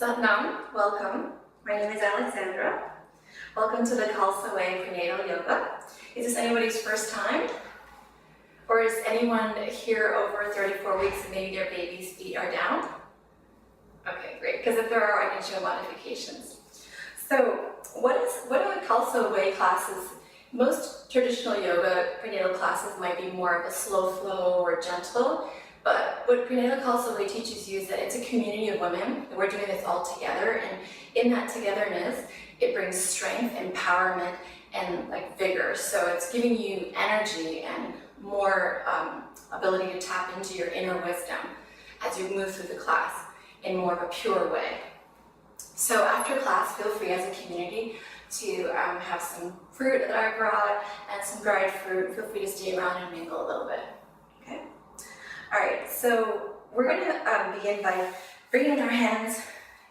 Satnam, welcome. My name is Alexandra. Welcome to the Khalsa Way Prenatal Yoga. Is this anybody's first time? Or is anyone here over 34 weeks and maybe their baby's feet are down? Okay, great, because if there are, I can show modifications. So, what are Khalsa Way classes? Most traditional yoga prenatal classes might be more of a slow flow or gentle, but what Prenatal Khalsa Way teaches you is that it's a community of women, and we're doing this all together, and in that togetherness, it brings strength, empowerment, and vigor. So it's giving you energy and more ability to tap into your inner wisdom as you move through the class in more of a pure way. So after class, feel free as a community to have some fruit that I brought and some dried fruit. Feel free to stay around and mingle a little bit. Okay. All right. So we're going to begin by bringing our hands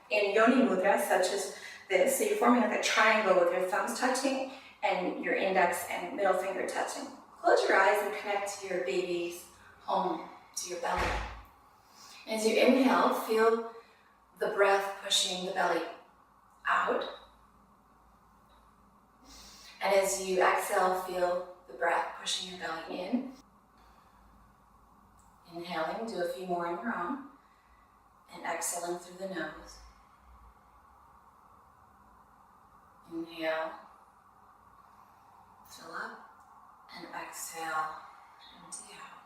in yoni mudra, such as this. So you're forming like a triangle with your thumbs touching and your index and middle finger touching. Close your eyes and connect to your baby's home, to your belly. As you inhale, feel the breath pushing the belly out. And as you exhale, feel the breath pushing your belly in. Inhaling, do a few more on your own. And exhaling through the nose. Inhale, fill up, and exhale, empty out.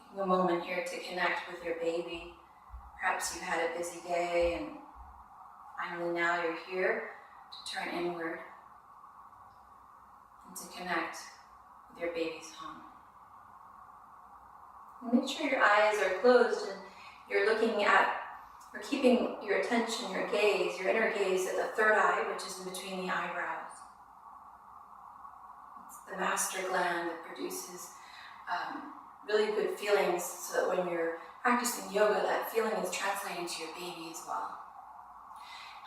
Taking a moment here to connect with your baby. Perhaps you had a busy day and finally now you're here to turn inward and to connect with your baby's home. And make sure your eyes are closed and you're looking at or keeping your attention, your gaze, your inner gaze at the third eye, which is in between the eyebrows. It's the master gland that produces really good feelings so that when you're practicing yoga, that feeling is translating to your baby as well.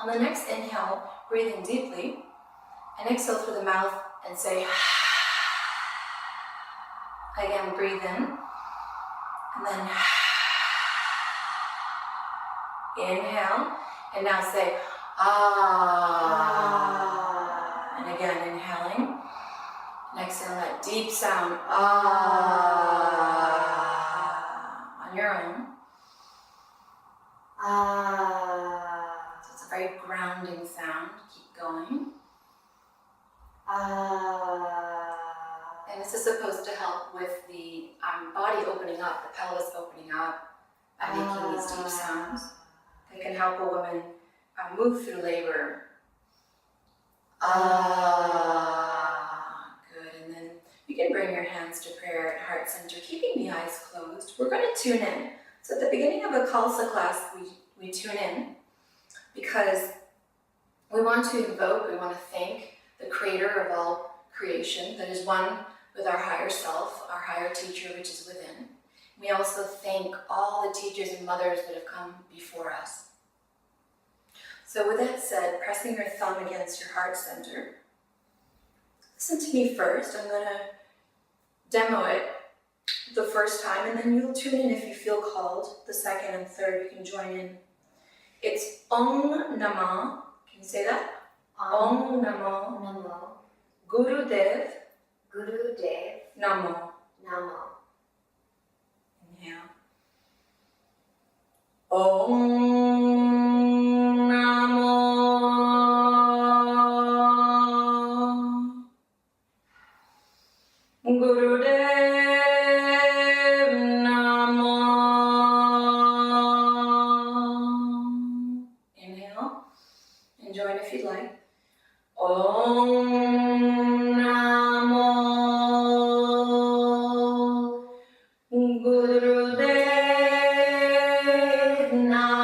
On the next inhale, breathe in deeply, and exhale through the mouth and say, again, breathe in, and then inhale, and now say, ah, and again, inhaling, and exhale that deep sound, ah, on your own. Ah. So it's a very grounding sound. Keep going. Ah. And this is supposed to help with the body opening up, the pelvis opening up, and making these deep sounds. It can help a woman move through labor. Good. And then you can bring your hands to prayer at heart center, keeping the eyes closed. We're going to tune in. So at the beginning of a Khalsa class, we tune in because we want to invoke, we want to thank the creator of all creation that is one with our higher self, our higher teacher, which is within. We also thank all the teachers and mothers that have come before us. So with that said, pressing your thumb against your heart center, listen to me first. I'm going to demo it the first time, and then you'll tune in if you feel called. The second and third, you can join in. It's Om Namah. Can you say that? Om Namah. Gurudev. Namo. Inhale. Om Namo Gurudev Namo. Inhale and join if you'd like. Om Namo Gurudev Namo.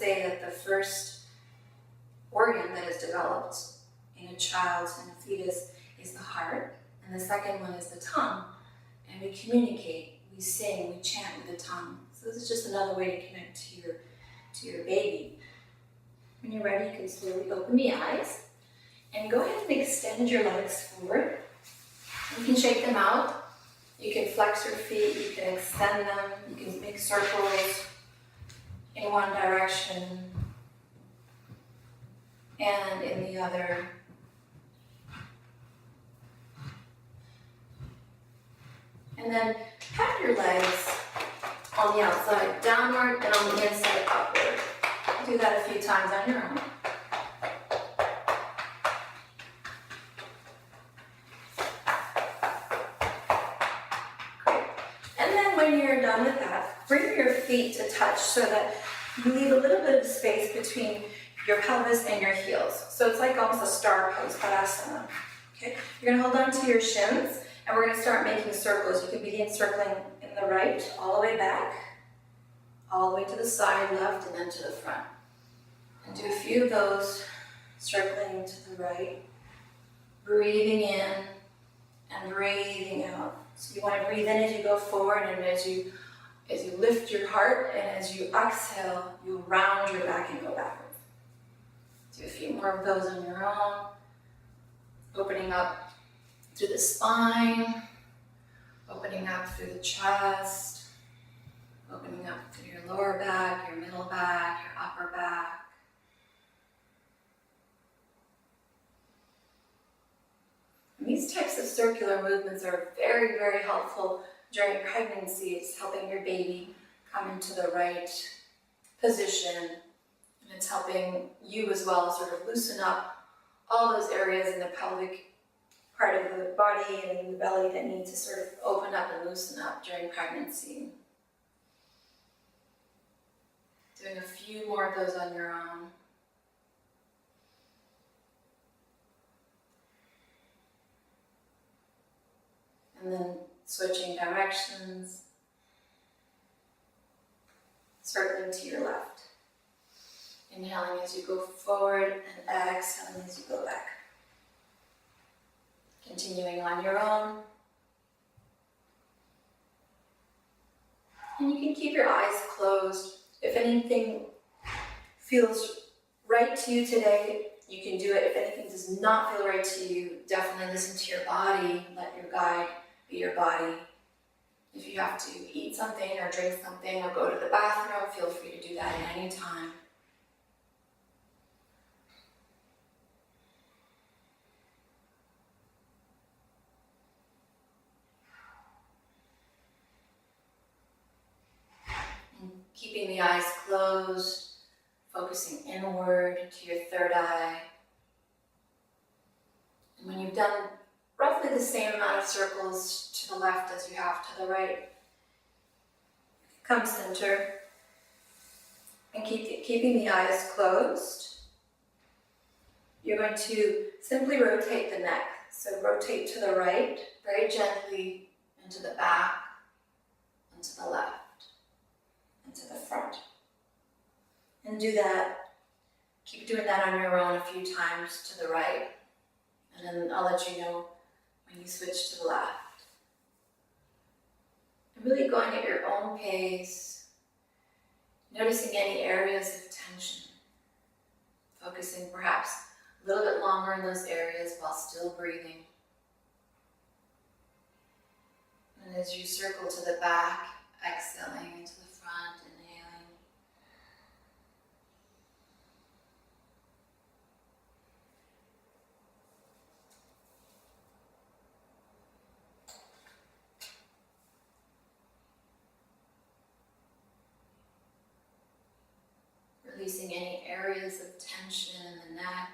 say that the first organ that is developed in a child, in a fetus, is the heart, and the second one is the tongue. And we communicate, we sing, we chant with the tongue. So this is just another way to connect to your baby. When you're ready, you can slowly open the eyes and go ahead and extend your legs forward. You can shake them out. You can flex your feet, you can extend them, you can make circles in one direction and in the other. And then pat your legs on the outside downward and on the inside upward. Do that a few times on your own. Great. And then when you're done with that, bring your feet to touch so that you leave a little bit of space between your pelvis and your heels. So it's like almost a star pose, Padasana. Okay? You're gonna hold on to your shins and we're gonna start making circles. You can begin circling in the right, all the way back, all the way to the side, left, and then to the front. And do a few of those, circling to the right, breathing in and breathing out. So you want to breathe in as you go forward, and as you lift your heart, and as you exhale, you round your back and go backwards. Do a few more of those on your own, opening up through the spine, opening up through the chest, opening up through your lower back, your middle back, your upper back. And these types of circular movements are very, very helpful during pregnancy. It's helping your baby come into the right position, and it's helping you as well sort of loosen up all those areas in the pelvic part of the body and in the belly that need to sort of open up and loosen up during pregnancy. Doing a few more of those on your own. And then switching directions, circling to your left. Inhaling as you go forward and exhaling as you go back. Continuing on your own. And you can keep your eyes closed. If anything feels right to you today, you can do it. If anything does not feel right to you, definitely listen to your body. Let your guide be your body. If you have to eat something or drink something or go to the bathroom, feel free to do that at any time. And keeping the eyes closed, focusing inward to your third eye. And when you've done roughly the same amount of circles to the left as you have to the right, come center and keeping the eyes closed. You're going to simply rotate the neck. So rotate to the right, very gently, and to the back, and to the left, and to the front. And do that, keep doing that on your own a few times to the right, and then I'll let you know when you switch to the left. And really going at your own pace, noticing any areas of tension, focusing perhaps a little bit longer in those areas while still breathing. And as you circle to the back, exhaling into the front, inhaling. Releasing any areas of tension in the neck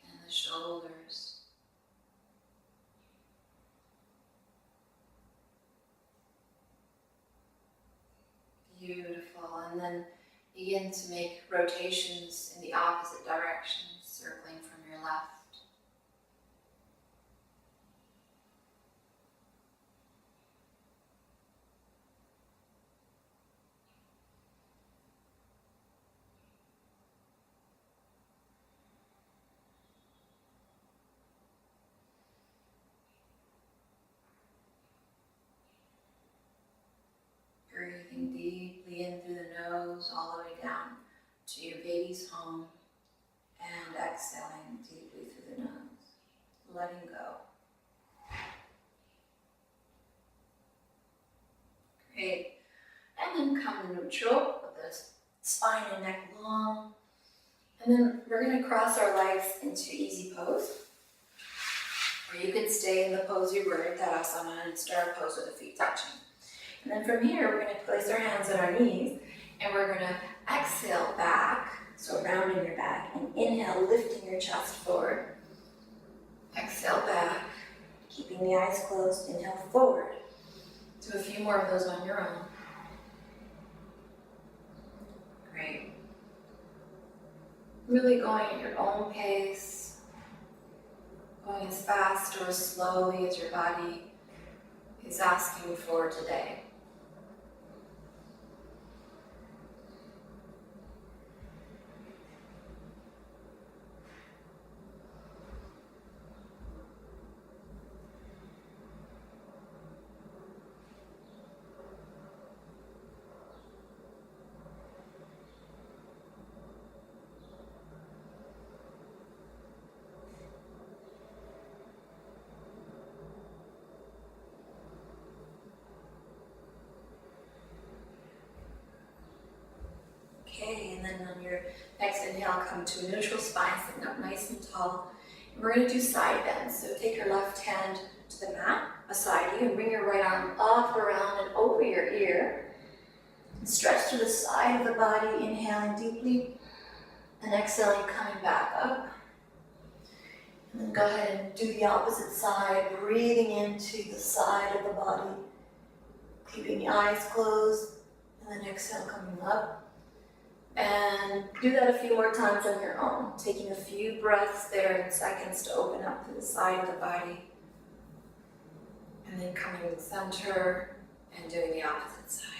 and the shoulders. Beautiful. And then begin to make rotations in the opposite direction, circling from your left. gaze home, and exhaling deeply through the nose, letting go. Great. And then come to neutral with the spine and neck long. And then we're going to cross our legs into easy pose. Or you could stay in the pose you were in Tadasana and start a pose with the feet touching. And then from here, we're going to place our hands on our knees and we're going to exhale back, so rounding your back, and inhale, lifting your chest forward. Exhale back, keeping the eyes closed, inhale forward. Do a few more of those on your own. Great. Really going at your own pace, going as fast or as slowly as your body is asking for today. Okay, and then on your next inhale, come to a neutral spine, sitting up nice and tall. And we're going to do side bends. So take your left hand to the mat beside you and bring your right arm up, around, and over your ear. And stretch to the side of the body, inhaling deeply, and exhaling, coming back up. And then go ahead and do the opposite side, breathing into the side of the body, keeping the eyes closed, and then exhale, coming up. And do that a few more times on your own, taking a few breaths there in seconds to open up to the side of the body. And then coming to the center and doing the opposite side.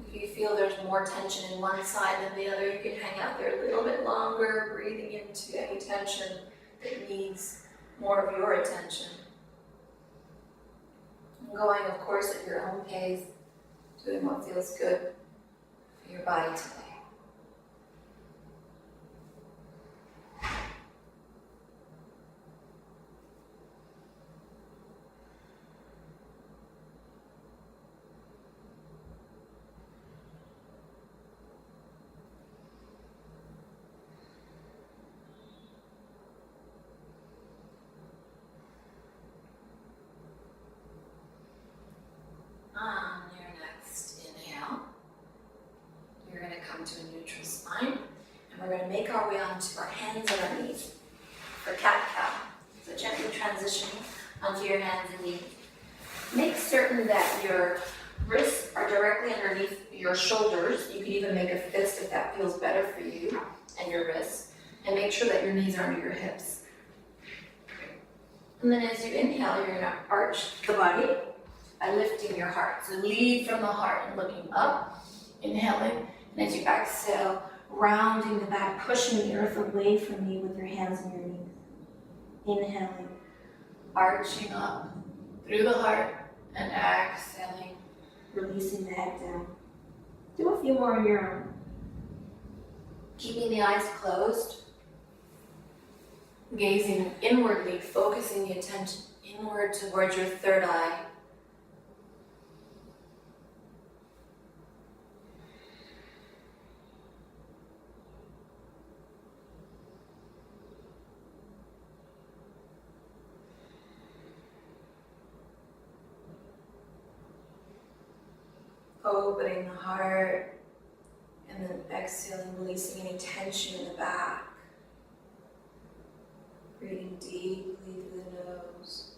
If you feel there's more tension in one side than the other, you can hang out there a little bit longer, breathing into any tension that needs more of your attention. And going, of course, at your own pace, doing what feels good for your body today. On your next inhale, you're going to come to a neutral spine, and we're going to make our way onto our hands and our knees for cat-cow. So gently transitioning onto your hands and knees. Make certain that your wrists are directly underneath your shoulders. You can even make a fist if that feels better for you and your wrists. And make sure that your knees are under your hips. And then as you inhale, you're going to arch the body by lifting your heart. So lead from the heart and looking up, inhaling. And as you exhale, rounding the back, pushing the earth away from you with your hands and your knees. Inhaling, arching up through the heart, and exhaling, releasing the head down. Do a few more on your own. Keeping the eyes closed, gazing inwardly, focusing the attention inward towards your third eye. Opening the heart, and then exhaling, releasing any tension in the back. Breathing deeply through the nose.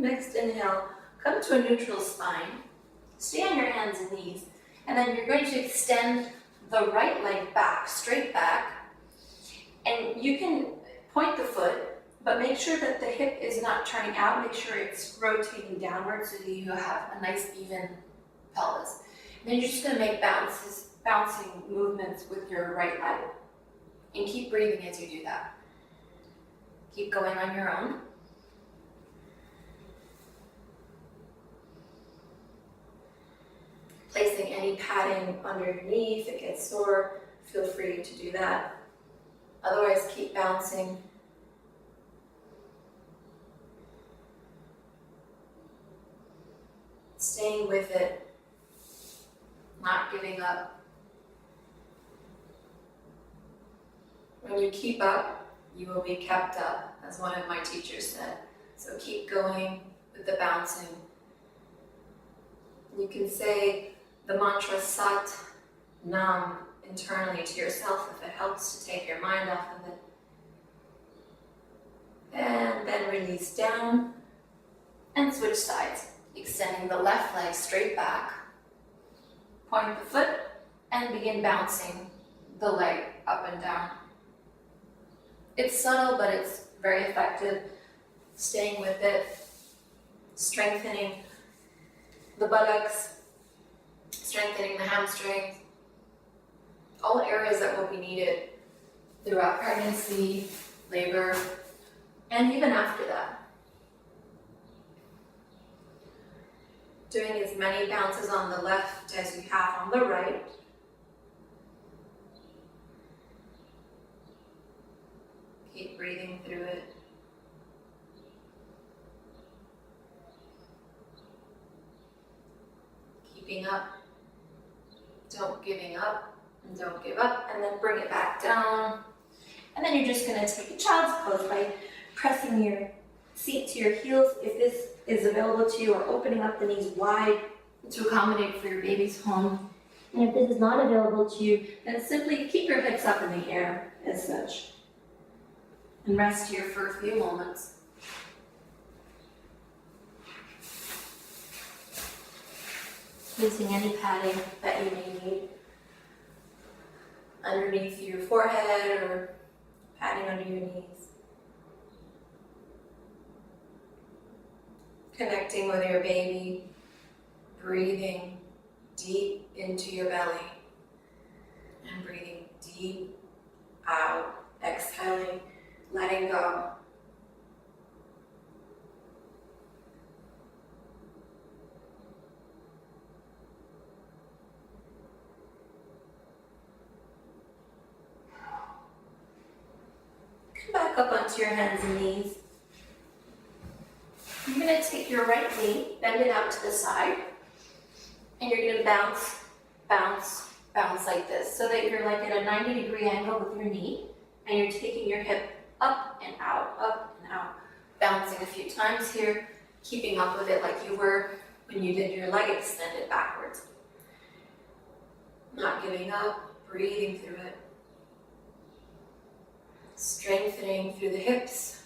Next inhale, come to a neutral spine. Stay on your hands and knees. And then you're going to extend the right leg back, straight back. And you can point the foot, but make sure that the hip is not turning out. Make sure it's rotating downward so that you have a nice even pelvis. And then you're just going to make bouncing movements with your right leg. And keep breathing as you do that. Keep going on your own. Placing any padding under your knee. If it gets sore, feel free to do that. Otherwise, keep bouncing. Staying with it, not giving up. When you keep up, you will be kept up, as one of my teachers said. So keep going with the bouncing. You can say the mantra Sat Nam internally to yourself if it helps to take your mind off of it. And then release down and switch sides. Extending the left leg straight back. Point the foot and begin bouncing the leg up and down. It's subtle, but it's very effective. Staying with it, strengthening the buttocks, strengthening the hamstrings, all areas that will be needed throughout pregnancy, labor, and even after that. Doing as many bounces on the left as you have on the right. Keep breathing through it. Keeping up. Don't giving up. And don't give up. And then bring it back down. And then you're just going to take a child's pose by pressing your seat to your heels if this is available to you, or opening up the knees wide to accommodate for your baby's home. And if this is not available to you, then simply keep your hips up in the air as such. And rest here for a few moments. Using any padding that you may need underneath your forehead or padding under your knees. Connecting with your baby, breathing deep into your belly and breathing deep out, exhaling, letting go. Come back up onto your hands and knees. You're going to take your right knee, bend it out to the side, and you're going to bounce, bounce, bounce like this, so that you're like at a 90-degree angle with your knee, and you're taking your hip up and out, bouncing a few times here, keeping up with it like you were when you did your leg extended backwards. Not giving up, breathing through it. Strengthening through the hips.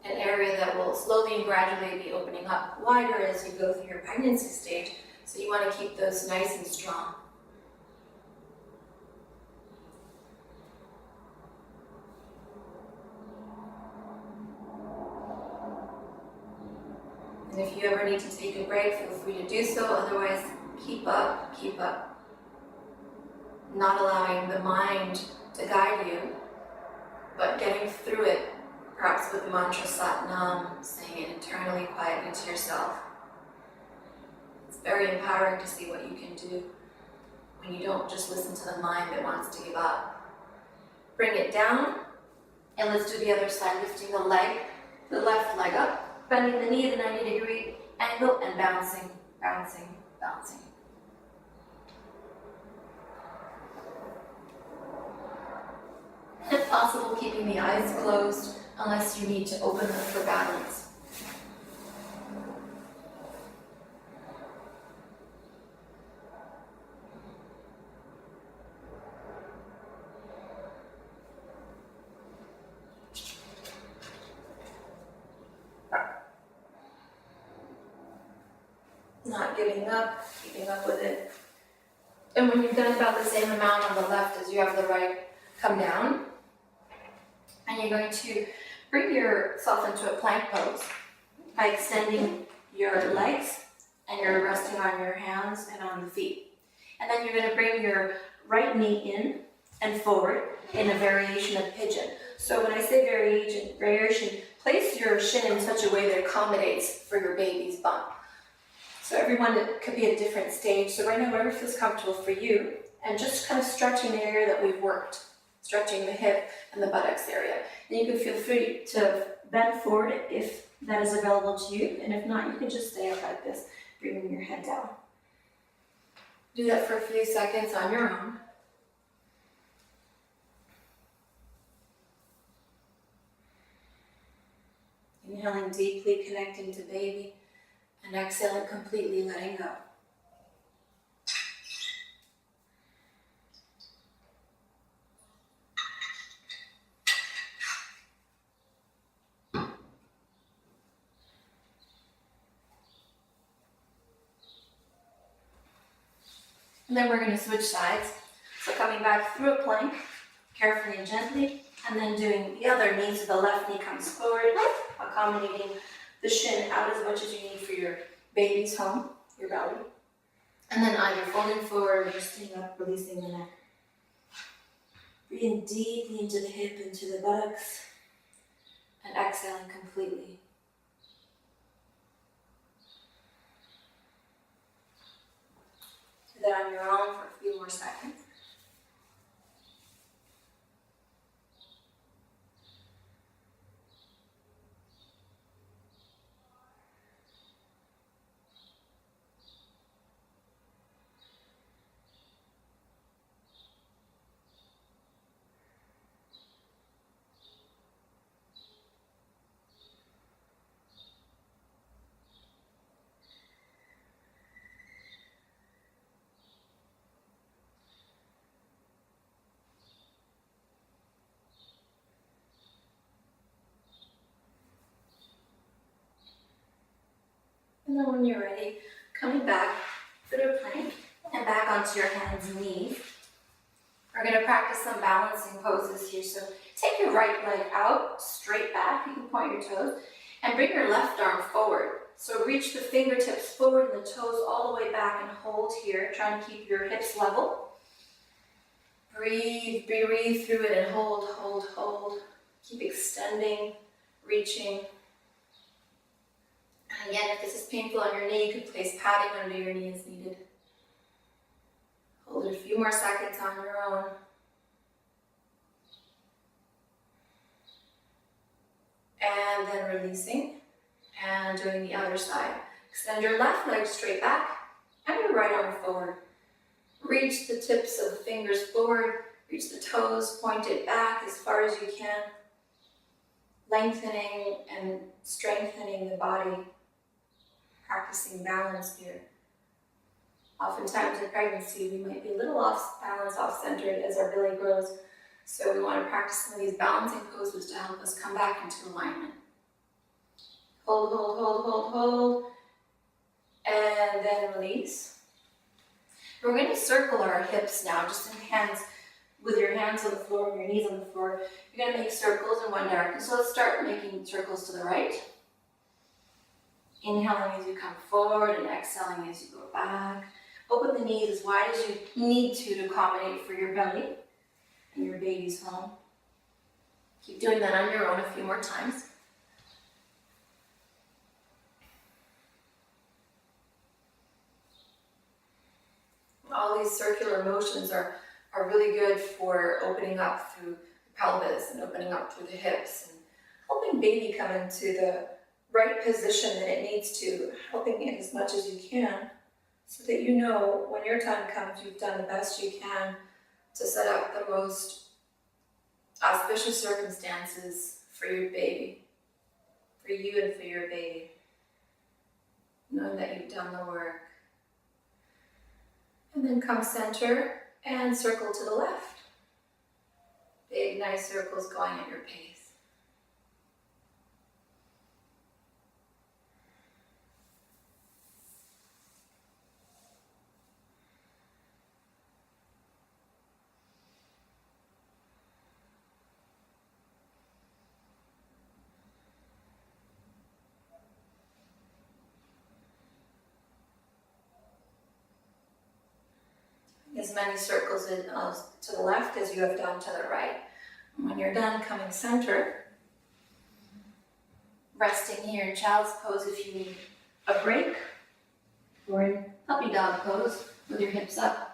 An area that will slowly and gradually be opening up wider as you go through your pregnancy stage. So you want to keep those nice and strong. And if you ever need to take a break, feel free to do so. Otherwise, keep up, keep up. Not allowing the mind to guide you, but getting through it, perhaps with the mantra Sat Nam, saying it internally, quietly to yourself. It's very empowering to see what you can do when you don't just listen to the mind that wants to give up. Bring it down, and let's do the other side, lifting the left leg up, bending the knee at a 90-degree angle, and bouncing, bouncing, bouncing. If possible, keeping the eyes closed unless you need to open them for balance. giving up, keeping up with it. And when you've done about the same amount on the left as you have the right, come down. And you're going to bring yourself into a plank pose by extending your legs, and you're resting on your hands and on the feet. And then you're going to bring your right knee in and forward in a variation of pigeon. So when I say variation, place your shin in such a way that accommodates for your baby's bump. So everyone, it could be a different stage. So right now, whatever feels comfortable for you, and just kind of stretching the area that we've worked, stretching the hip and the buttocks area. And you can feel free to bend forward if that is available to you, and if not, you can just stay up like this, bringing your head down. Do that for a few seconds on your own. Inhaling deeply, connecting to baby, and exhaling completely, letting go. And then we're going to switch sides. So coming back through a plank, carefully and gently, and then doing the other knee, so the left knee comes forward, accommodating the shin out as much as you need for your baby's home, your belly. And then either folding forward or just sitting up, releasing the neck. Breathing deeply into the hip, into the buttocks, and exhaling completely. Do that on your own for a few more seconds. And then when you're ready, coming back through a plank and back onto your hands and knees. We're going to practice some balancing poses here. So take your right leg out, straight back. You can point your toes and bring your left arm forward. So reach the fingertips forward and the toes all the way back and hold here, trying to keep your hips level. Breathe through it and hold, hold, hold. Keep extending, reaching. And again, if this is painful on your knee, you can place padding under your knee as needed. Hold it a few more seconds on your own. And then releasing and doing the other side. Extend your left leg straight back and your right arm forward. Reach the tips of the fingers forward, reach the toes, point it back as far as you can. Lengthening and strengthening the body. Practicing balance here. Oftentimes in pregnancy, we might be a little off balance, off-centered as our belly grows. So we want to practice some of these balancing poses to help us come back into alignment. Hold, hold, hold, hold, hold. And then release. We're going to circle our hips now, just in hands, with your hands on the floor and your knees on the floor. You're going to make circles in one direction. So let's start making circles to the right. Inhaling as you come forward and exhaling as you go back. Open the knees as wide as you need to accommodate for your belly and your baby's home. Keep doing that on your own a few more times. All these circular motions are really good for opening up through the pelvis and opening up through the hips and helping baby come into the right position that it needs to, helping it as much as you can so that you know when your time comes you've done the best you can to set up the most auspicious circumstances for your baby, for you and for your baby, knowing that you've done the work. And then come center and circle to the left. Big, nice circles going at your pace. as many circles to the left as you have done to the right. And when you're done, coming center, resting here in child's pose if you need a break, or in puppy dog pose with your hips up.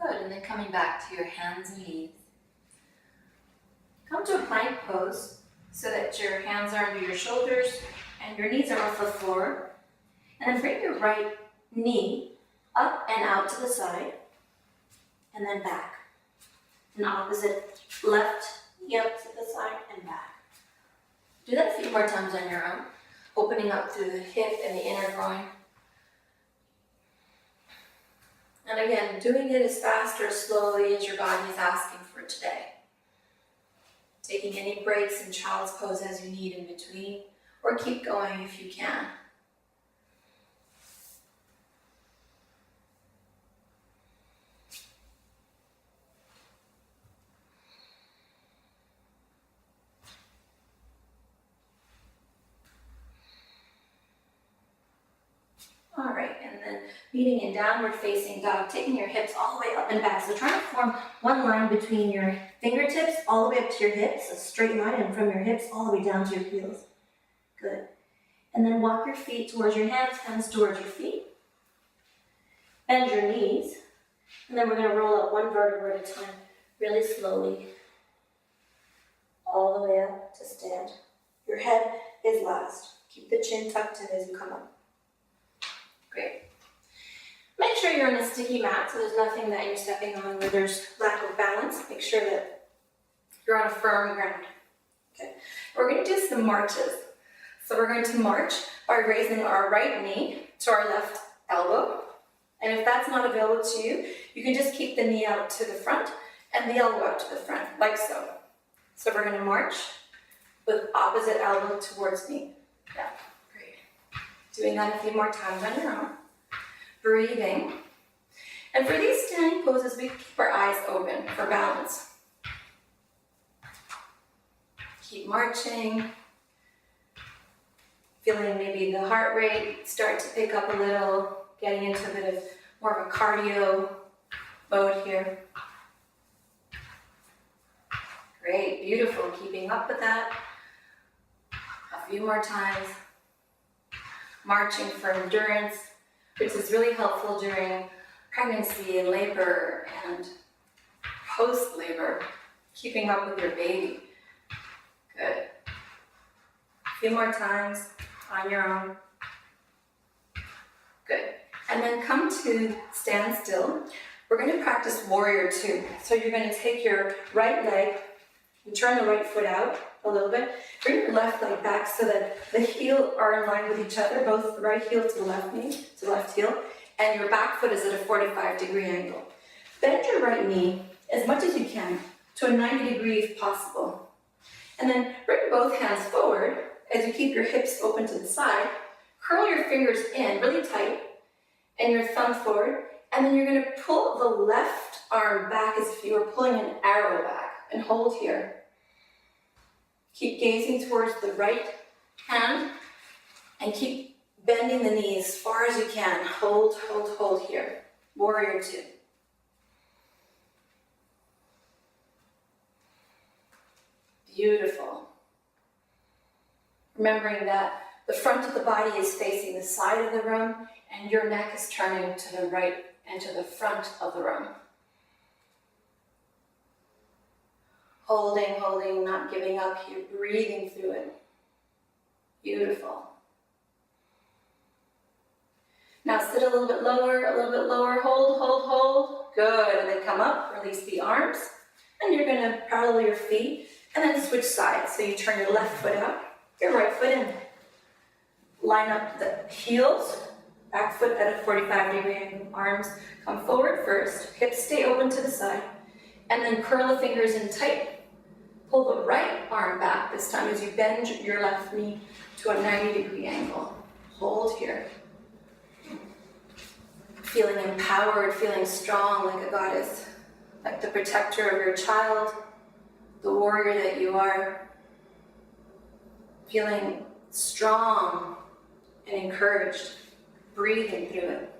Good, and then coming back to your hands and knees. Come to a plank pose so that your hands are under your shoulders and your knees are off the floor. And then bring your right knee up and out to the side, and then back. And opposite left knee up to the side and back. Do that a few more times on your own, opening up through the hip and the inner groin. And again, doing it as fast or as slowly as your body is asking for today. Taking any breaks in child's pose as you need in between, or keep going if you can. All right, and then meeting in downward facing dog, taking your hips all the way up and back. So try to form one line between your fingertips all the way up to your hips, a straight line, and from your hips all the way down to your heels. Good. And then walk your feet towards your hands, hands towards your feet. Bend your knees. And then we're going to roll up one vertebra at a time, really slowly, all the way up to stand. Your head is last. Keep the chin tucked in as you come up. Great. Make sure you're on a sticky mat, so there's nothing that you're stepping on where there's lack of balance. Make sure that you're on a firm ground. Okay. We're going to do some marches. So we're going to march by raising our right knee to our left elbow. And if that's not available to you, you can just keep the knee out to the front and the elbow out to the front, like so. So we're going to march with opposite elbow towards me. Yeah. Doing that a few more times on your own. Breathing. And for these standing poses, we keep our eyes open for balance. Keep marching. Feeling maybe the heart rate start to pick up a little, getting into a bit of more of a cardio mode here. Great, beautiful, keeping up with that. A few more times. Marching for endurance, which is really helpful during pregnancy and labor and post-labor, keeping up with your baby. Good. A few more times on your own. Good. And then come to stand still. We're going to practice warrior two. So you're going to take your right leg and turn the right foot out a little bit. Bring your left leg back so that the heel are in line with each other, both the right heel to the left knee, to the left heel, and your back foot is at a 45-degree angle. Bend your right knee as much as you can to a 90 degree if possible. And then bring both hands forward as you keep your hips open to the side. Curl your fingers in really tight and your thumb forward. And then you're going to pull the left arm back as if you were pulling an arrow back and hold here. Keep gazing towards the right hand and keep bending the knees as far as you can. Hold, hold, hold here. Warrior two. Beautiful. Remembering that the front of the body is facing the side of the room and your neck is turning to the right and to the front of the room. Holding, holding, not giving up here, breathing through it. Beautiful. Now sit a little bit lower, hold, hold, hold. Good, and then come up, release the arms, and you're gonna parallel your feet, and then switch sides. So you turn your left foot out, your right foot in. Line up the heels, back foot at a 45-degree angle. Arms come forward first, hips stay open to the side, and then curl the fingers in tight. Pull the right arm back this time as you bend your left knee to a 90-degree angle. Hold here. Feeling empowered, feeling strong like a goddess. like the protector of your child, the warrior that you are, feeling strong and encouraged, breathing through it.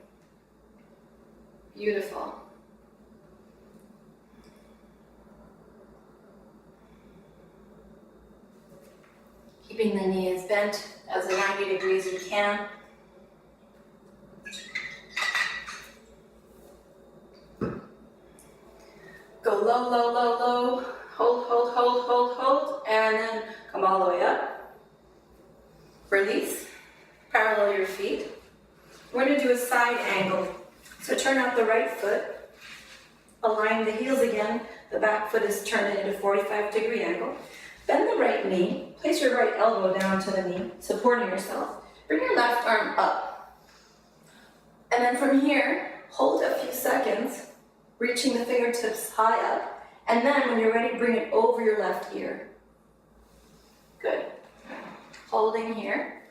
Beautiful. Keeping the knees bent as 90 degrees you can. Go low, low, low, low. Hold, hold, hold, hold, hold. And then come all the way up. Release. Parallel your feet. We're going to do a side angle. So turn out the right foot. Align the heels again. The back foot is turned into a 45-degree angle. Bend the right knee. Place your right elbow down to the knee, supporting yourself. Bring your left arm up. And then from here, hold a few seconds, reaching the fingertips high up. And then when you're ready, bring it over your left ear. Good. Holding here,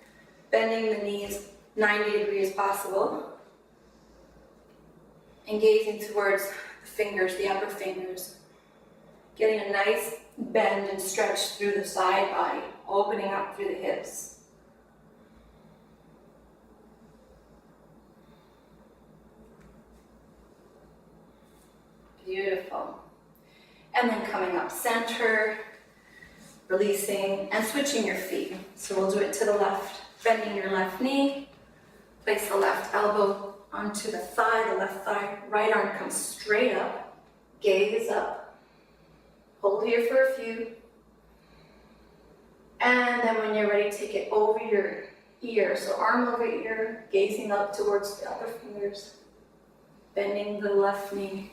bending the knees 90 degrees possible. And gazing towards the fingers, the upper fingers. Getting a nice bend and stretch through the side body, opening up through the hips. Beautiful. And then coming up center, releasing and switching your feet. So we'll do it to the left, bending your left knee, place the left elbow onto the thigh, the left thigh, right arm comes straight up, gaze up. Hold here for a few. And then when you're ready, take it over your ear. So arm over ear, gazing up towards the upper fingers, bending the left knee.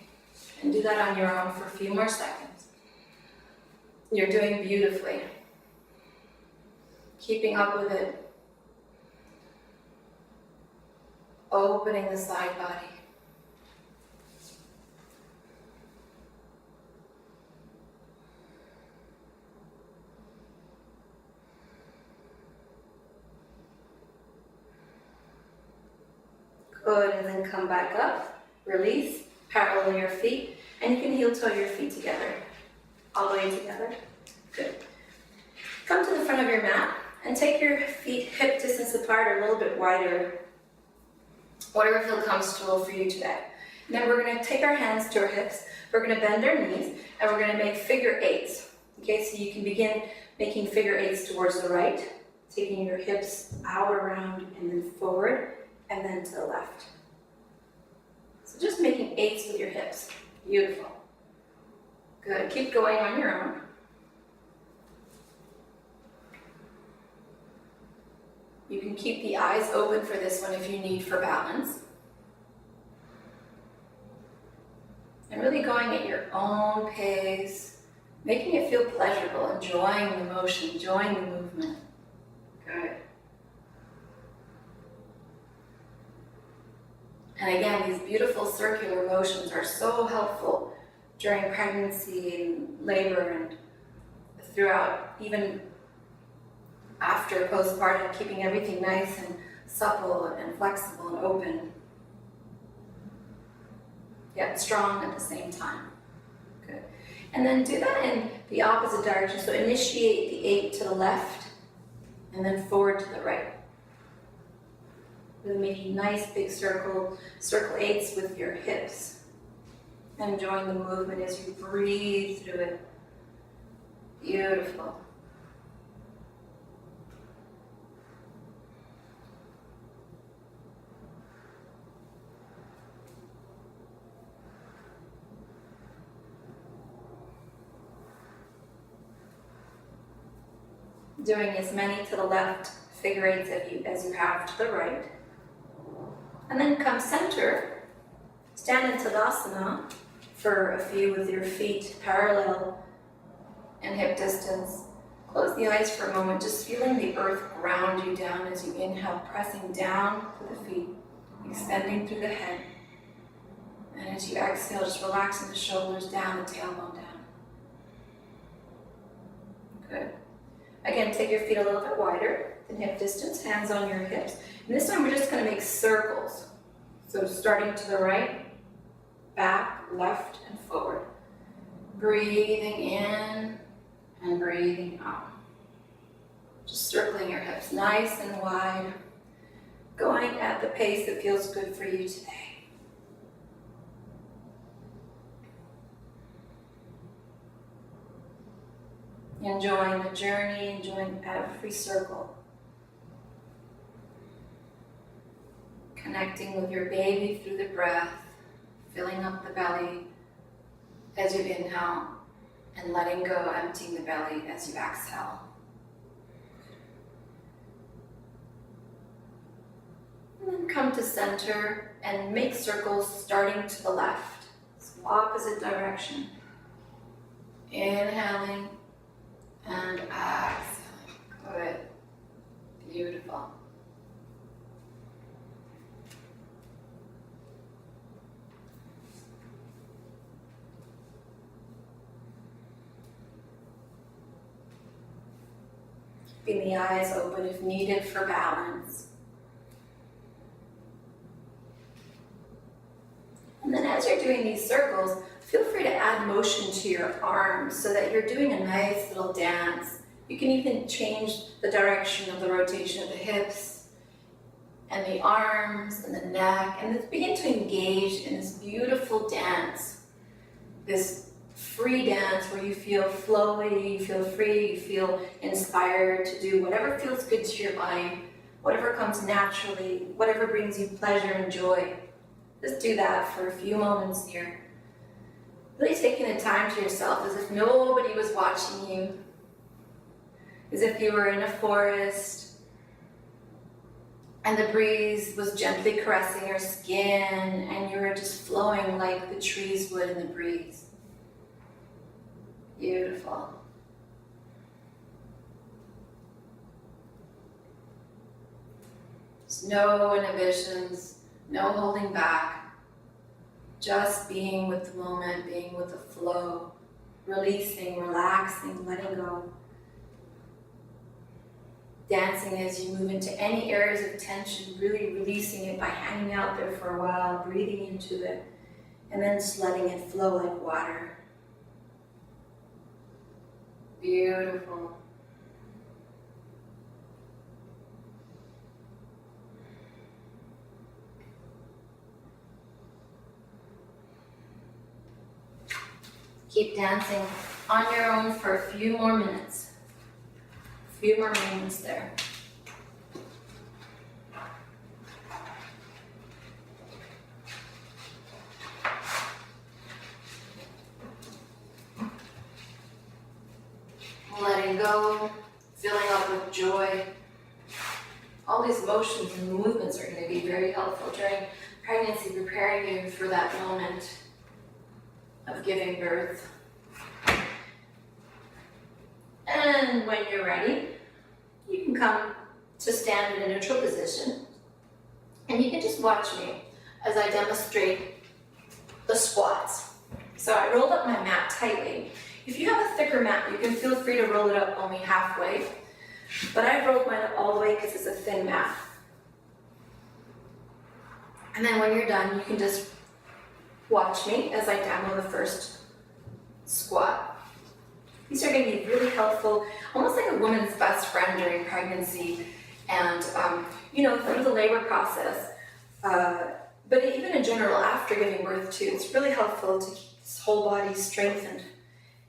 And do that on your own for a few more seconds. You're doing beautifully. Keeping up with it. Opening the side body. Good, and then come back up, release, parallel your feet, and you can heel toe your feet together, all the way together. Good. Come to the front of your mat and take your feet hip distance apart or a little bit wider, whatever feels comfortable for you today. And then we're going to take our hands to our hips, we're going to bend our knees, and we're going to make figure eights. Okay, so you can begin making figure eights towards the right, taking your hips out, around, and then forward, and then to the left. So just making eights with your hips. Beautiful. Good. Keep going on your own. You can keep the eyes open for this one if you need for balance. And really going at your own pace, making it feel pleasurable, enjoying the motion, enjoying the movement. Good. And again, these beautiful circular motions are so helpful during pregnancy and labor and throughout, even after postpartum, keeping everything nice and supple and flexible and open, yet strong at the same time. Good. And then do that in the opposite direction. So initiate the 8 to the left and then forward to the right. Really making nice big circle 8s with your hips. And enjoying the movement as you breathe through it. Beautiful. Doing as many to the left figure eights as you have to the right. And then come center, stand in Tadasana for a few with your feet parallel and hip distance. Close the eyes for a moment, just feeling the earth ground you down as you inhale, pressing down to the feet, extending through the head. And as you exhale, just relaxing the shoulders down, the tailbone down. Good. Again, take your feet a little bit wider than hip distance, hands on your hips. And this time we're just going to make circles. So starting to the right, back, left, and forward. Breathing in and breathing out. Just circling your hips nice and wide, going at the pace that feels good for you today. Enjoying the journey, enjoying every circle. Connecting with your baby through the breath, filling up the belly as you inhale, and letting go, emptying the belly as you exhale. And then come to center and make circles starting to the left. So opposite direction. Inhaling and exhaling. Good. Beautiful. Keeping the eyes open if needed for balance. And then as you're doing these circles, feel free to add motion to your arms so that you're doing a nice little dance. You can even change the direction of the rotation of the hips and the arms and the neck, and just begin to engage in this beautiful dance, this free dance where you feel flowy, you feel free, you feel inspired to do whatever feels good to your body, whatever comes naturally, whatever brings you pleasure and joy. Just do that for a few moments here. Really taking the time to yourself as if nobody was watching you, as if you were in a forest and the breeze was gently caressing your skin and you were just flowing like the trees would in the breeze. Beautiful. There's no inhibitions, no holding back. Just being with the moment, being with the flow, releasing, relaxing, letting go. Dancing as you move into any areas of tension, really releasing it by hanging out there for a while, breathing into it, and then just letting it flow like water. Beautiful. Keep dancing on your own for a few more minutes. A few more moments there. Letting go, filling up with joy. All these motions and movements are going to be very helpful during pregnancy, preparing you for that moment of giving birth. And when you're ready, you can come to stand in a neutral position, and you can just watch me as I demonstrate the squats. So I rolled up my mat tightly. If you have a thicker mat, you can feel free to roll it up only halfway, but I rolled mine up all the way because it's a thin mat. And then when you're done, you can just watch me as I demo the first squat. These are going to be really helpful, almost like a woman's best friend during pregnancy and, through the labor process. But even in general, after giving birth too, it's really helpful to keep this whole body strengthened.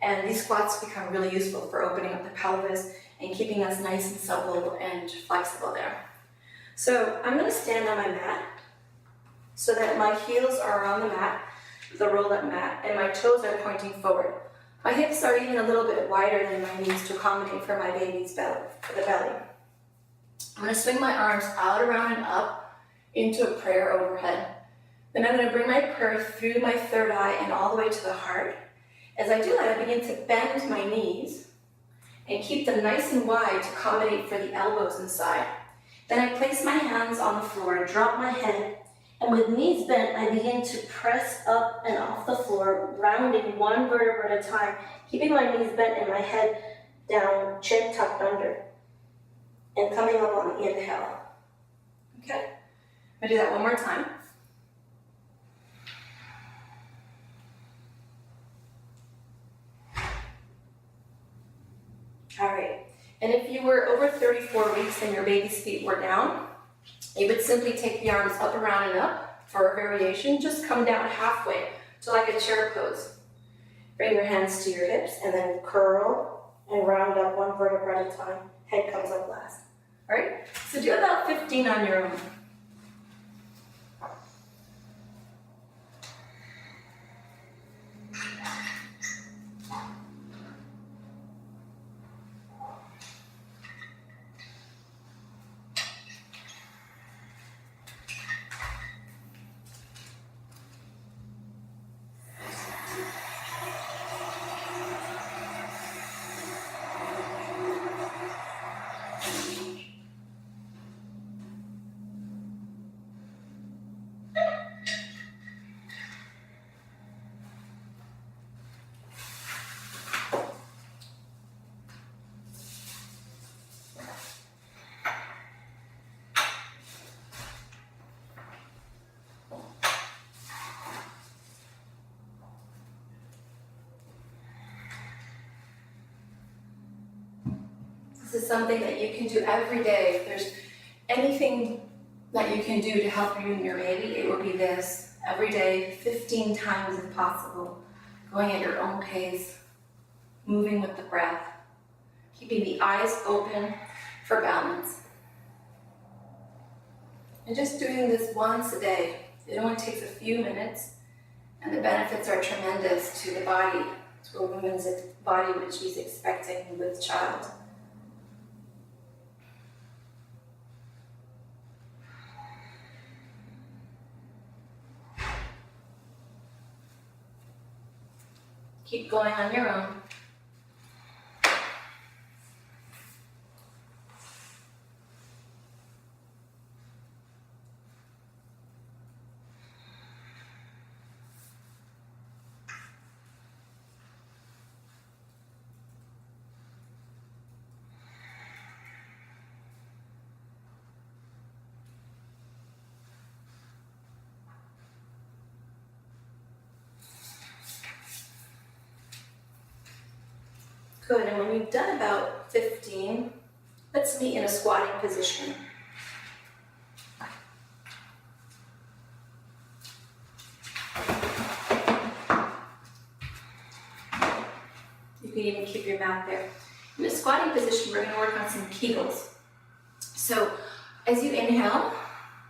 And these squats become really useful for opening up the pelvis and keeping us nice and supple and flexible there. So I'm going to stand on my mat so that my heels are on the mat, the roll-up mat, and my toes are pointing forward. My hips are even a little bit wider than my knees to accommodate for my baby's belly, for the belly. I'm going to swing my arms out, around, and up into a prayer overhead. Then I'm going to bring my prayer through my third eye and all the way to the heart. As I do that, I begin to bend my knees and keep them nice and wide to accommodate for the elbows inside. Then I place my hands on the floor, drop my head, and with knees bent, I begin to press up and off the floor, rounding one vertebra at a time, keeping my knees bent and my head down, chin tucked under, and coming up on the inhale. Okay? I'm gonna do that one more time. you were over 34 weeks and your baby's feet were down, you would simply take the arms up, around, and up for a variation. Just come down halfway to like a chair pose. Bring your hands to your hips and then curl and round up one vertebra at a time. Head comes up last. All right? So do about 15 on your own. This is something that you can do every day. If there's anything that you can do to help you and your baby, it will be this. Every day, 15 times if possible. Going at your own pace, moving with the breath, keeping the eyes open for balance. And just doing this once a day. It only takes a few minutes, and the benefits are tremendous to the body, to a woman's body when she's expecting with child. Keep going on your own. Good, and when you've done about 15, let's meet in a squatting position. You can even keep your mat there. In a squatting position, we're going to work on some Kegels. So, as you inhale,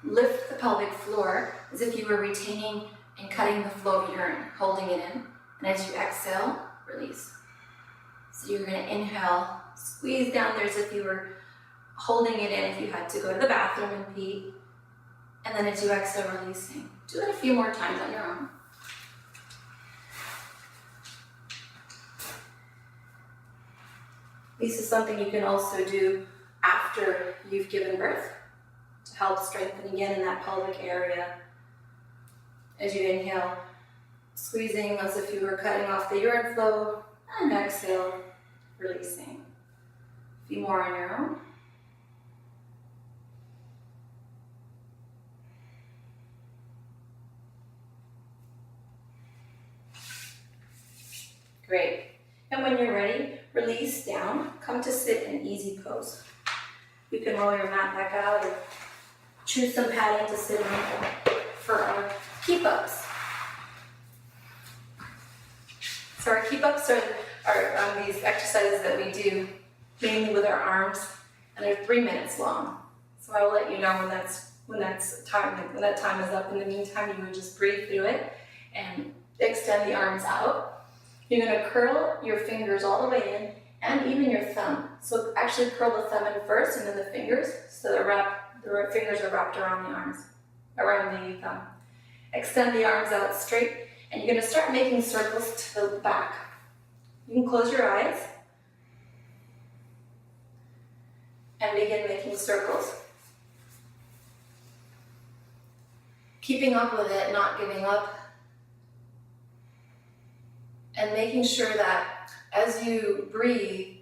lift the pelvic floor as if you were retaining and cutting the flow of urine, holding it in. And as you exhale, release. So you're going to inhale, squeeze down there as if you were holding it in if you had to go to the bathroom and pee. And then as you exhale, releasing. Do it a few more times on your own. This is something you can also do after you've given birth to help strengthen again in that pelvic area. As you inhale, squeezing as if you were cutting off the urine flow, and exhale, releasing. A few more on your own. Great. And when you're ready, release down. Come to sit in easy pose. You can roll your mat back out or choose some padding to sit on for our keep-ups. So our keep-ups are these exercises that we do mainly with our arms, and they're 3 minutes long. So I will let you know when that time is up. In the meantime, you would just breathe through it and extend the arms out. You're going to curl your fingers all the way in, and even your thumb. So actually curl the thumb in first, and then the fingers, so the fingers are wrapped around the arms, around the thumb. Extend the arms out straight, and you're going to start making circles to the back. You can close your eyes and begin making circles. Keeping up with it, not giving up, and making sure that as you breathe,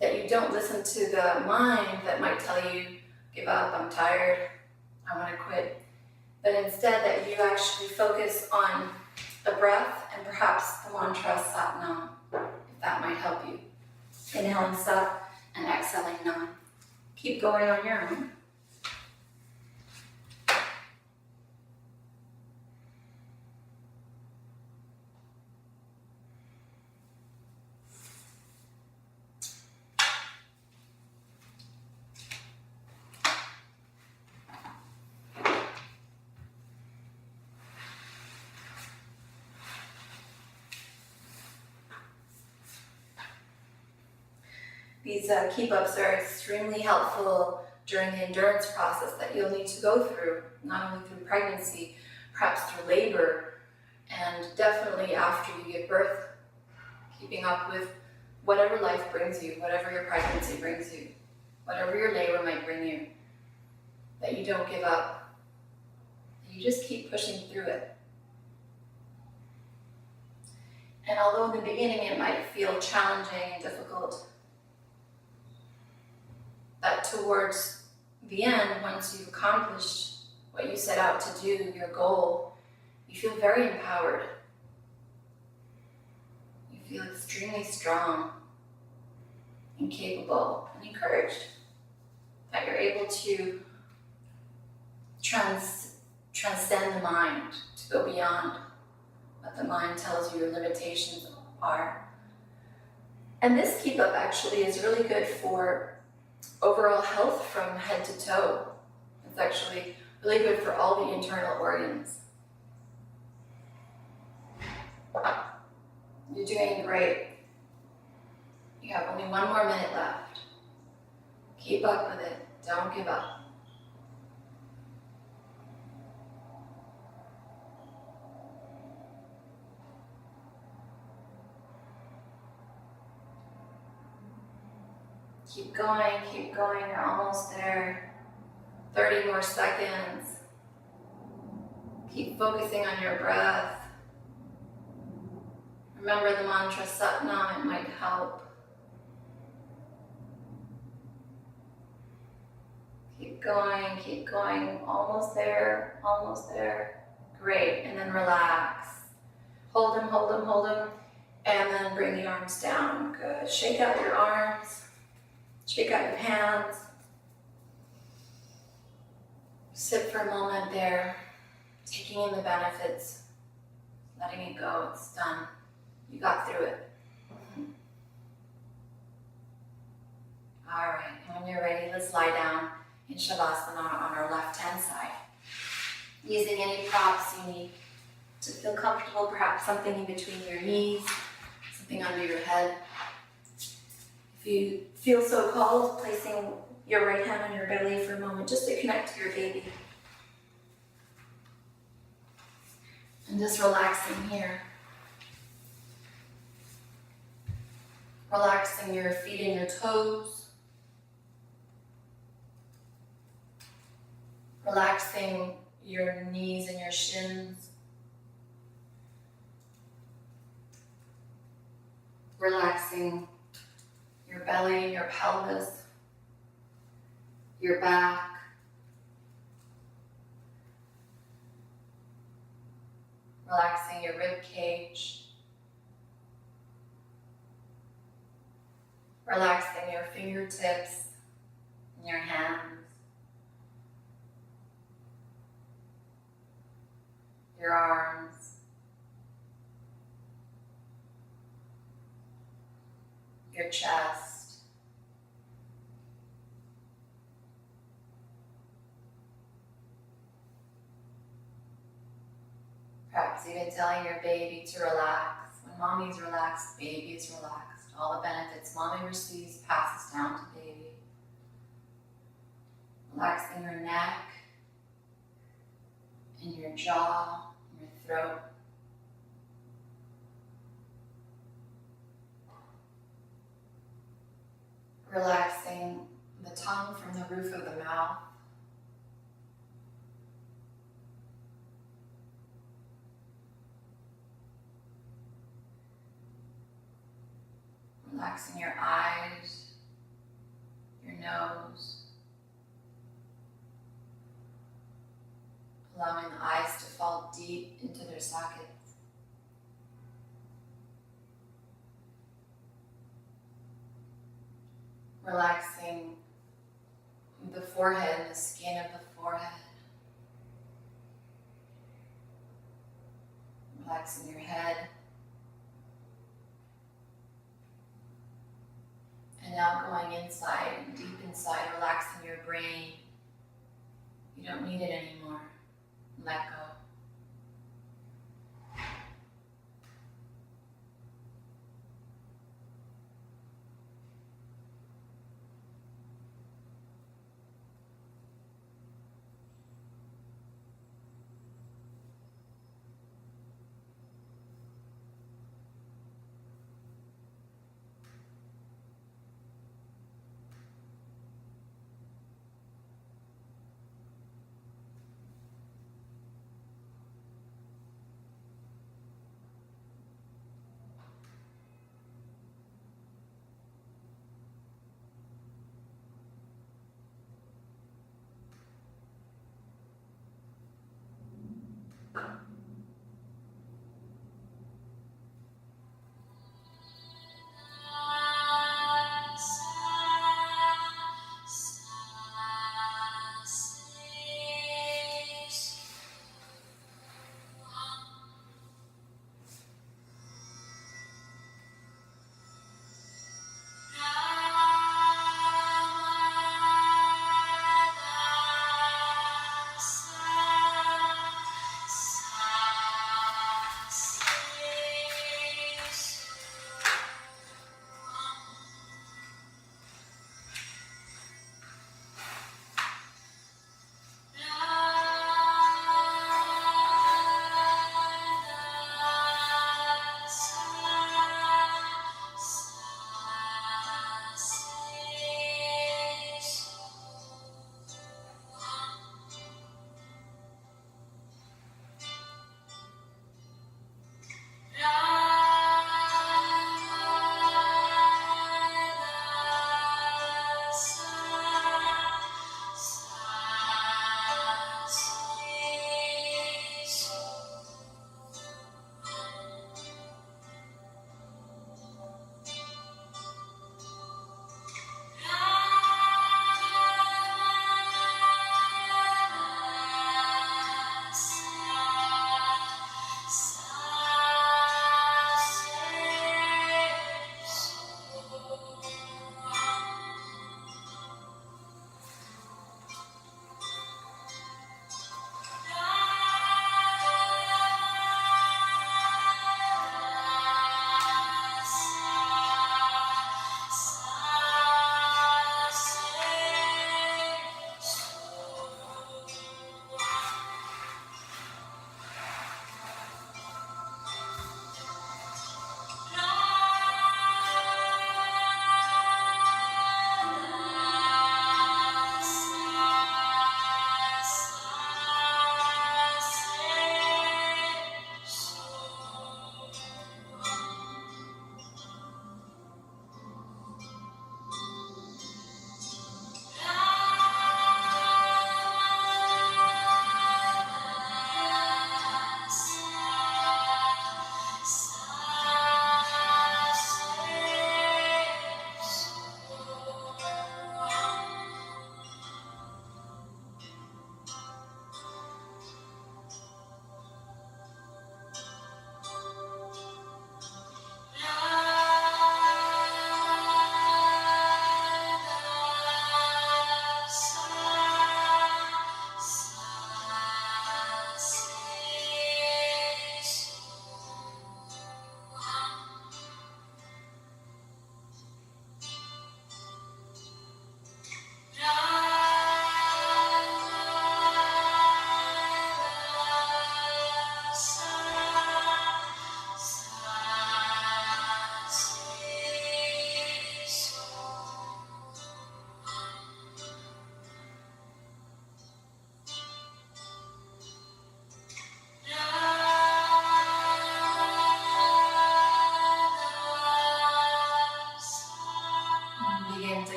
that you don't listen to the mind that might tell you, give up, I'm tired, I want to quit, but instead that you actually focus on the breath and perhaps the mantra Sat Nam, if that might help you. Inhaling Sat, and exhaling 9. Keep going on your own. These keep-ups are extremely helpful during the endurance process that you'll need to go through, not only through pregnancy, perhaps through labor, and definitely after you give birth, keeping up with whatever life brings you, whatever your pregnancy brings you, whatever your labor might bring you, that you don't give up, that you just keep pushing through it. And although in the beginning it might feel challenging and difficult, that towards the end, once you've accomplished what you set out to do, your goal, you feel very empowered. You feel extremely strong and capable and encouraged, that you're able to transcend the mind, to go beyond what the mind tells you your limitations are. And this keep-up actually is really good for overall health from head to toe. It's actually really good for all the internal organs. You're doing great. You have only 1 more minute left. Keep up with it. Don't give up. Keep going, you're almost there. 30 more seconds. Keep focusing on your breath. Remember the mantra Satnam, it might help. Keep going, almost there. Great, and then relax. Hold them, and then bring the arms down. Good, shake out your arms. Shake out your hands. Sit for a moment there, taking in the benefits, letting it go, it's done. You got through it. All right, and when you're ready, let's lie down in Shavasana on our left-hand side. Using any props you need to feel comfortable, perhaps something in between your knees, something under your head. If you feel so called, placing your right hand on your belly for a moment just to connect to your baby. And just relaxing here. Relaxing your feet and your toes. Relaxing your knees and your shins. Relaxing your belly, your pelvis, your back. Relaxing your rib cage. Relaxing your fingertips and your hands. Your arms. Your chest. Perhaps even telling your baby to relax. When mommy's relaxed, baby is relaxed. All the benefits mommy receives passes down to baby. Relaxing your neck and your jaw, and your throat. Relaxing the tongue from the roof of the mouth. Relaxing your eyes, your nose. Allowing the eyes to fall deep into their sockets. Relaxing the forehead, the skin of the forehead. Relaxing your head. And now going inside, deep inside, relaxing your brain. You don't need it anymore. Let go.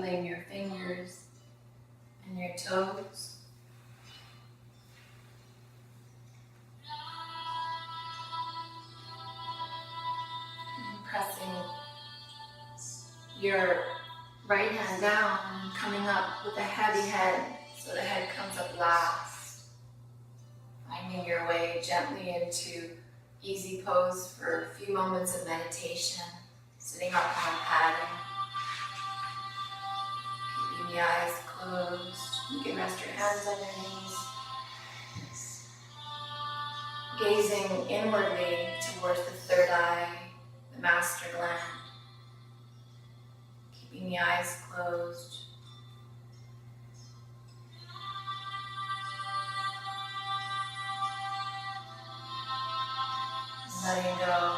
wiggling your fingers and your toes. your right hand down and coming up with a heavy head, so the head comes up last. Finding your way gently into easy pose for a few moments of meditation, sitting up on padding. Keeping the eyes closed. You can rest your hands on your knees. Gazing inwardly towards the third eye, the master gland. Keeping the eyes closed. Letting go.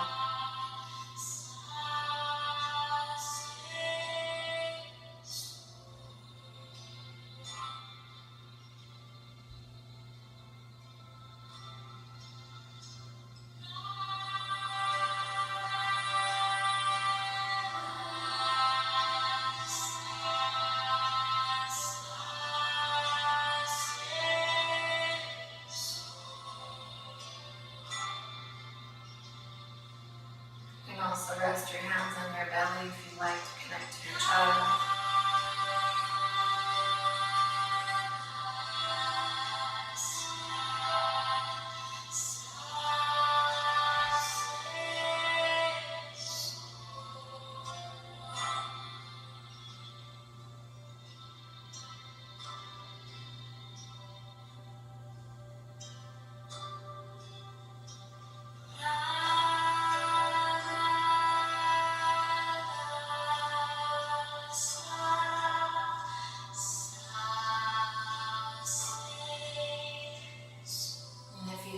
You can also rest your hands on your belly if you'd like to connect to your child.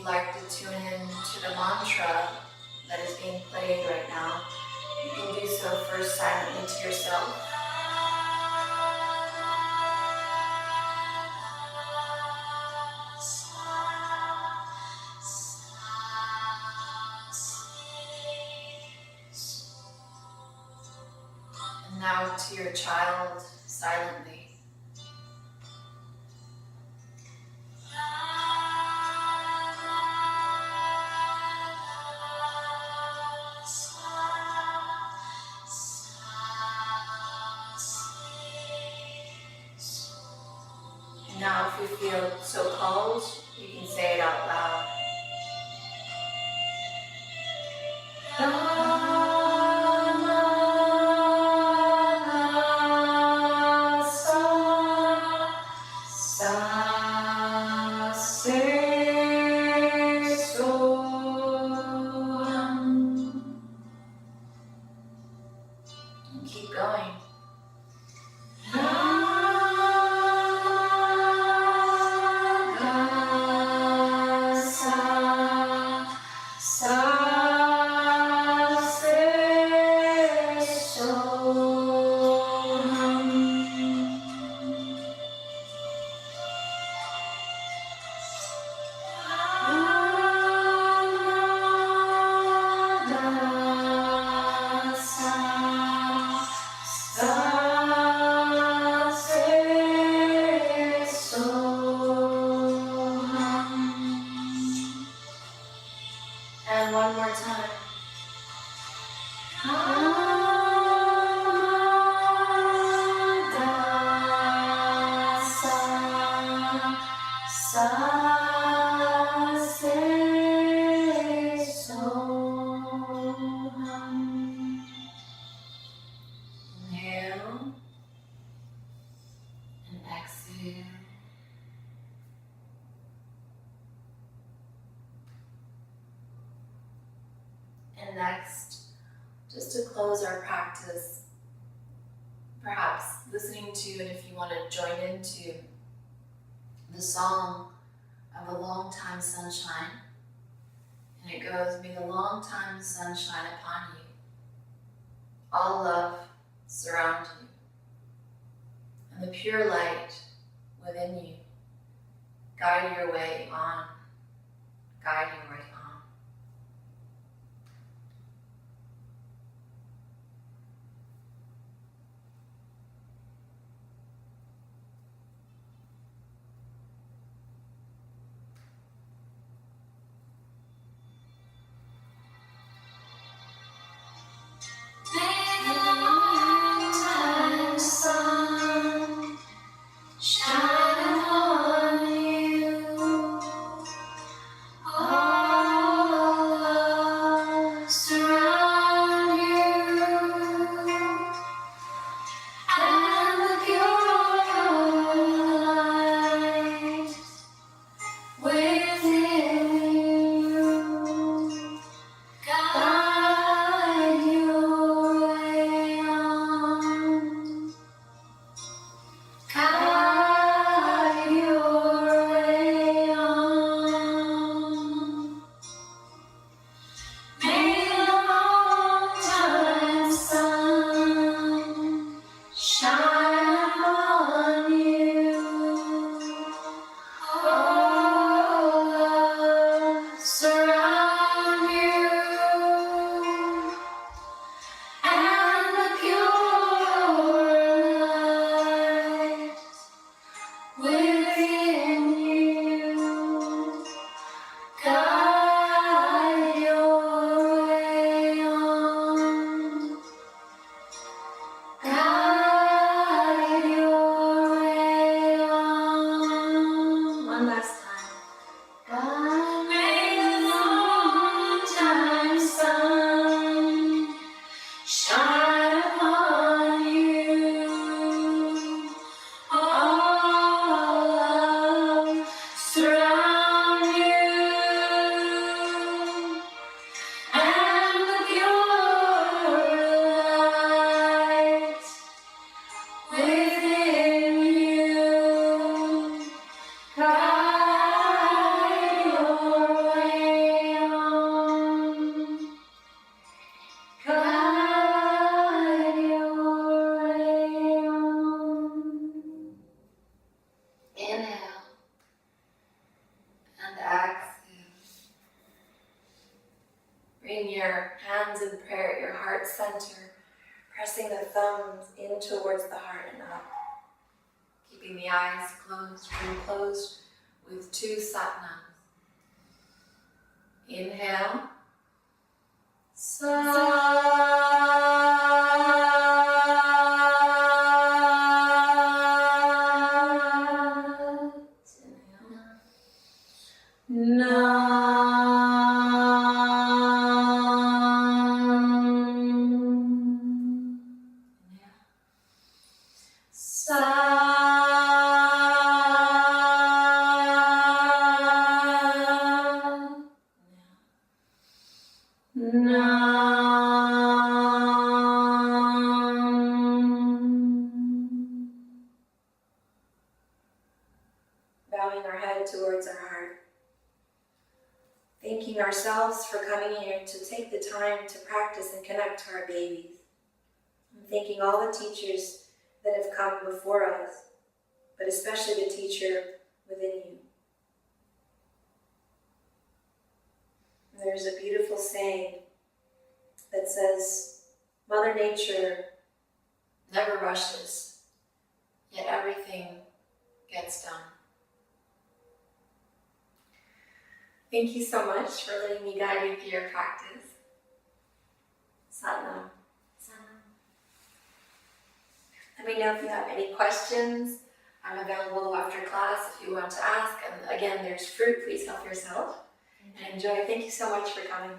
Like to tune in to the mantra that is being played right now, you can do so first silently to yourself. And now to your child silently. Now, if you feel so called, you can say it out loud. And keep going. And one more time. Inhale and exhale. And next, just to close our practice, perhaps listening to, and if you want to join into, the song of A Long Time Sunshine. And it goes, may the long time sun shine upon you. All love surround you. And the pure light within you guide your way on, guide your way on. May the long your hands in prayer at your heart center, pressing the thumbs in towards the heart and up. Keeping the eyes closed, room closed, with 2 satnams. Inhale. Bowing our head towards our heart. Thanking ourselves for coming here to take the time to practice and connect to our babies. And thanking all the teachers that have come before us, but especially the teacher within you. And there's a beautiful saying that says, Mother Nature never rushes, yet everything gets done. Thank you so much for letting me guide you through your practice. Satnam. Let me know if you have any questions. I'm available after class if you want to ask. And again, there's fruit. Please help yourself. And enjoy. Thank you so much for coming.